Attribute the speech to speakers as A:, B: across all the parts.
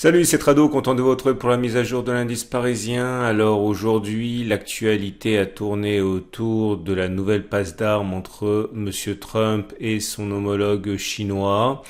A: Salut, c'est Trado, content de vous retrouver pour la mise à jour de l'indice parisien. Alors aujourd'hui, l'actualité a tourné autour de la nouvelle passe d'armes entre Monsieur Trump et son homologue chinois.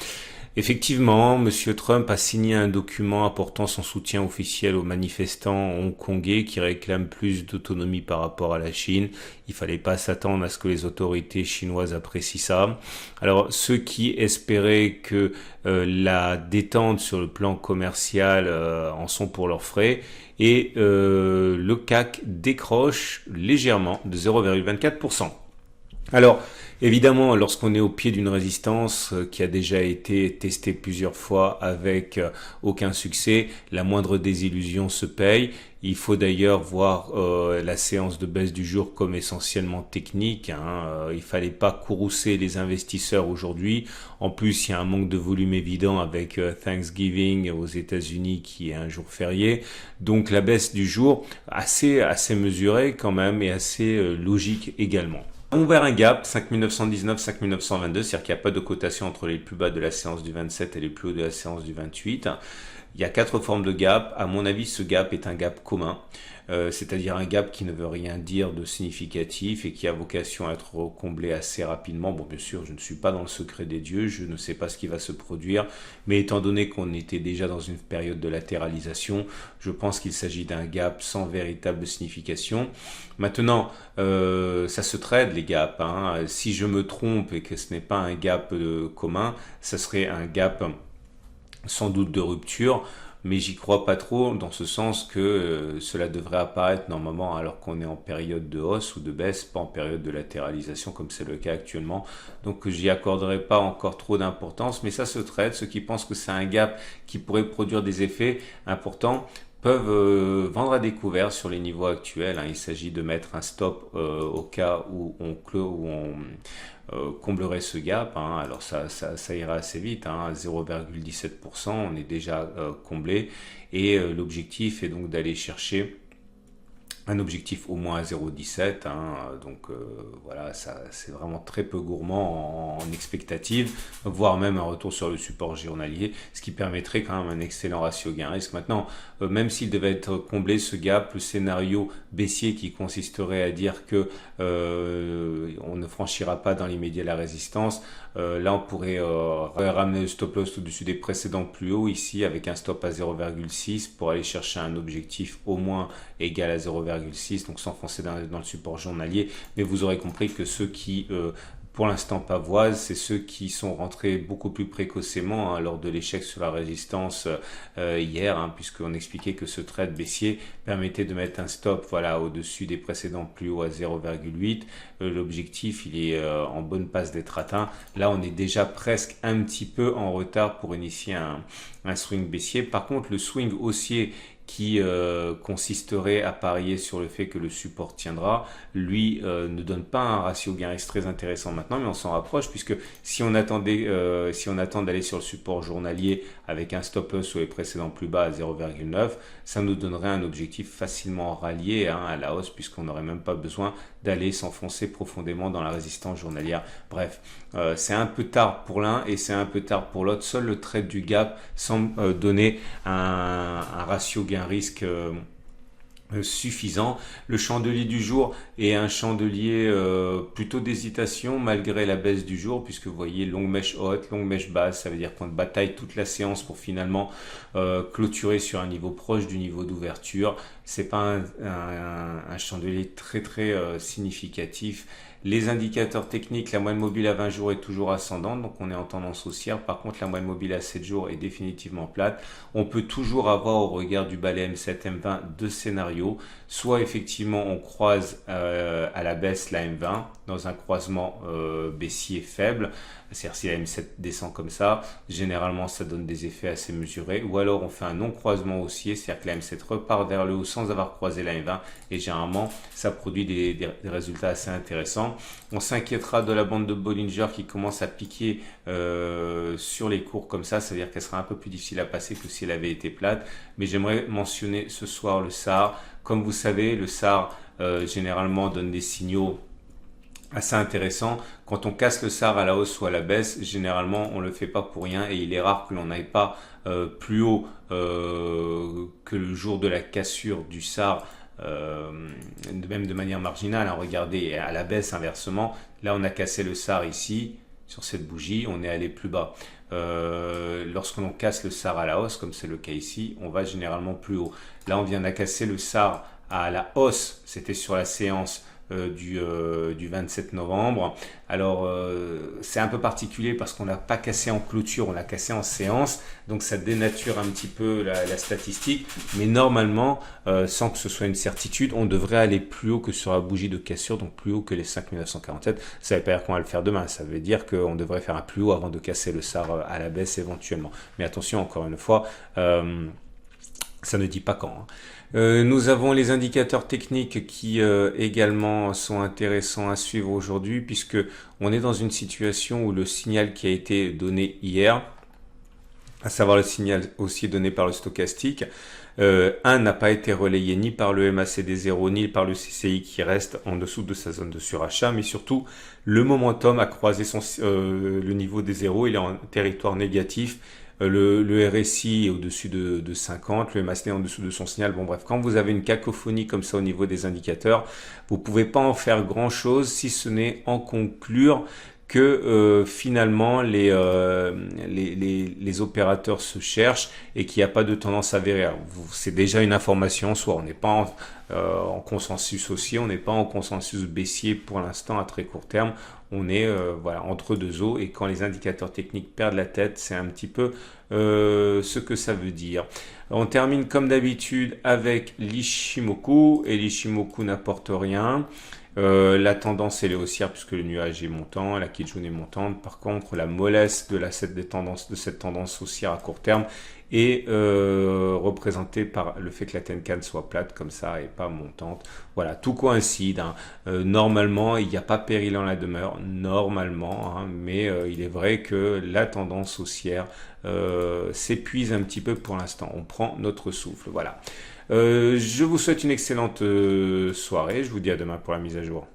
A: Effectivement, Monsieur Trump a signé un document apportant son soutien officiel aux manifestants hongkongais qui réclament plus d'autonomie par rapport à la Chine. Il fallait pas s'attendre à ce que les autorités chinoises apprécient ça. Alors, ceux qui espéraient que la détente sur le plan commercial en sont pour leurs frais. Et le CAC décroche légèrement de 0,24%. Alors, évidemment, lorsqu'on est au pied d'une résistance qui a déjà été testée plusieurs fois avec aucun succès, la moindre désillusion se paye. Il faut d'ailleurs voir la séance de baisse du jour comme essentiellement technique. Il fallait pas courroucer les investisseurs aujourd'hui. En plus, il y a un manque de volume évident avec Thanksgiving aux États-Unis qui est un jour férié. Donc la baisse du jour assez mesurée quand même et assez logique également. On a ouvert un gap 5919, 5922, c'est-à-dire qu'il n'y a pas de cotation entre les plus bas de la séance du 27 et les plus hauts de la séance du 28. Il y a 4 formes de gap. À mon avis, ce gap est un gap commun, c'est-à-dire un gap qui ne veut rien dire de significatif et qui a vocation à être comblé assez rapidement. Bon, bien sûr, je ne suis pas dans le secret des dieux, je ne sais pas ce qui va se produire, mais étant donné qu'on était déjà dans une période de latéralisation, je pense qu'il s'agit d'un gap sans véritable signification. Maintenant, ça se trade les gaps. Si je me trompe et que ce n'est pas un gap commun, ça serait un gap sans doute de rupture, mais j'y crois pas trop dans ce sens que cela devrait apparaître normalement alors qu'on est en période de hausse ou de baisse, pas en période de latéralisation comme c'est le cas actuellement. Donc j'y accorderai pas encore trop d'importance, mais ça se traite. Ceux qui pensent que c'est un gap qui pourrait produire des effets importants peuvent vendre à découvert sur les niveaux actuels. Il s'agit de mettre un stop au cas où on comblerait ce gap. Alors ça ira assez vite, 0,17%, on est déjà comblé. Et l'objectif est donc d'aller chercher un objectif au moins à 0,17. Donc voilà, ça c'est vraiment très peu gourmand en expectative, voire même un retour sur le support journalier, ce qui permettrait quand même un excellent ratio gain-risque. Maintenant, même s'il devait être comblé ce gap, le scénario baissier qui consisterait à dire que on ne franchira pas dans l'immédiat la résistance, là on pourrait ramener le stop loss au-dessus des précédents plus hauts ici avec un stop à 0,6 pour aller chercher un objectif au moins égal à 0,6, donc s'enfoncer dans le support journalier. Mais vous aurez compris que ceux qui pour l'instant pavoisent, c'est ceux qui sont rentrés beaucoup plus précocement lors de l'échec sur la résistance hier, puisqu'on expliquait que ce trade baissier permettait de mettre un stop au-dessus des précédents plus hauts à 0,8. L'objectif il est en bonne passe d'être atteint. Là on est déjà presque un petit peu en retard pour initier un swing baissier. Par contre le swing haussier qui consisterait à parier sur le fait que le support tiendra, lui ne donne pas un ratio gain-risque très intéressant maintenant, mais on s'en rapproche puisque si on attend d'aller sur le support journalier avec un stop loss sur les précédents plus bas à 0,9, ça nous donnerait un objectif facilement rallié à la hausse puisqu'on n'aurait même pas besoin d'aller s'enfoncer profondément dans la résistance journalière. Bref, c'est un peu tard pour l'un et c'est un peu tard pour l'autre. Seul le trade du gap semble donner un ratio gain-risque suffisant. Le chandelier du jour est un chandelier plutôt d'hésitation malgré la baisse du jour, puisque vous voyez longue mèche haute, longue mèche basse, ça veut dire qu'on bataille toute la séance pour finalement clôturer sur un niveau proche du niveau d'ouverture. C'est pas un chandelier très significatif. Les indicateurs techniques, la moyenne mobile à 20 jours est toujours ascendante, donc on est en tendance haussière. Par contre, la moyenne mobile à 7 jours est définitivement plate. On peut toujours avoir au regard du balai M7, M20 deux scénarios. Soit effectivement on croise à la baisse la M20 dans un croisement baissier faible, c'est-à-dire si la M7 descend comme ça, généralement ça donne des effets assez mesurés, ou alors on fait un non-croisement haussier, c'est-à-dire que la M7 repart vers le haut sans avoir croisé la M20 et généralement ça produit des résultats assez intéressants. On s'inquiétera de la bande de Bollinger qui commence à piquer sur les cours comme ça, c'est-à-dire qu'elle sera un peu plus difficile à passer que si elle avait été plate, mais j'aimerais mentionner ce soir le SAR. Comme vous savez, le SAR généralement donne des signaux assez intéressant. Quand on casse le SAR à la hausse ou à la baisse, généralement on le fait pas pour rien et il est rare que l'on n'aille pas plus haut que le jour de la cassure du SAR, même de manière marginale. Hein. Regardez, à la baisse inversement, là on a cassé le SAR ici, sur cette bougie, on est allé plus bas. Lorsqu'on casse le SAR à la hausse, comme c'est le cas ici, on va généralement plus haut. Là on vient de casser le SAR à la hausse, c'était sur la séance du 27 novembre. Alors c'est un peu particulier parce qu'on n'a pas cassé en clôture, on l'a cassé en séance, donc ça dénature un petit peu la statistique, mais normalement, sans que ce soit une certitude, on devrait aller plus haut que sur la bougie de cassure, donc plus haut que les 5947. Ça ne veut pas dire qu'on va le faire demain, ça veut dire qu'on devrait faire un plus haut avant de casser le SAR à la baisse éventuellement. Mais attention, encore une fois, ça ne dit pas quand. Hein. Nous avons les indicateurs techniques qui également sont intéressants à suivre aujourd'hui puisque on est dans une situation où le signal qui a été donné hier, à savoir le signal aussi donné par le stochastique, n'a pas été relayé ni par le MACD0 ni par le CCI qui reste en dessous de sa zone de surachat, mais surtout le momentum a croisé le niveau des zéros, il est en territoire négatif. Le RSI est au-dessus de 50, le MACD en dessous de son signal. Bon bref, quand vous avez une cacophonie comme ça au niveau des indicateurs, vous pouvez pas en faire grand-chose si ce n'est en conclure que finalement les opérateurs se cherchent et qu'il n'y a pas de tendance avérée. C'est déjà une information en soi. On n'est pas en consensus haussier, on n'est pas en consensus baissier pour l'instant à très court terme. On est voilà, entre deux eaux et quand les indicateurs techniques perdent la tête, c'est un petit peu ce que ça veut dire. On termine comme d'habitude avec l'Ishimoku et l'Ishimoku n'apporte rien. La tendance elle est haussière puisque le nuage est montant, la Kijun est montante. Par contre, la mollesse de cette tendance haussière à court terme est représentée par le fait que la Tenkan soit plate comme ça et pas montante. Voilà, tout coïncide. Hein. Normalement, il n'y a pas péril en la demeure, normalement, hein, mais il est vrai que la tendance haussière s'épuise un petit peu pour l'instant. On prend notre souffle. Voilà. Je vous souhaite une excellente soirée. Je vous dis à demain pour la mise à jour.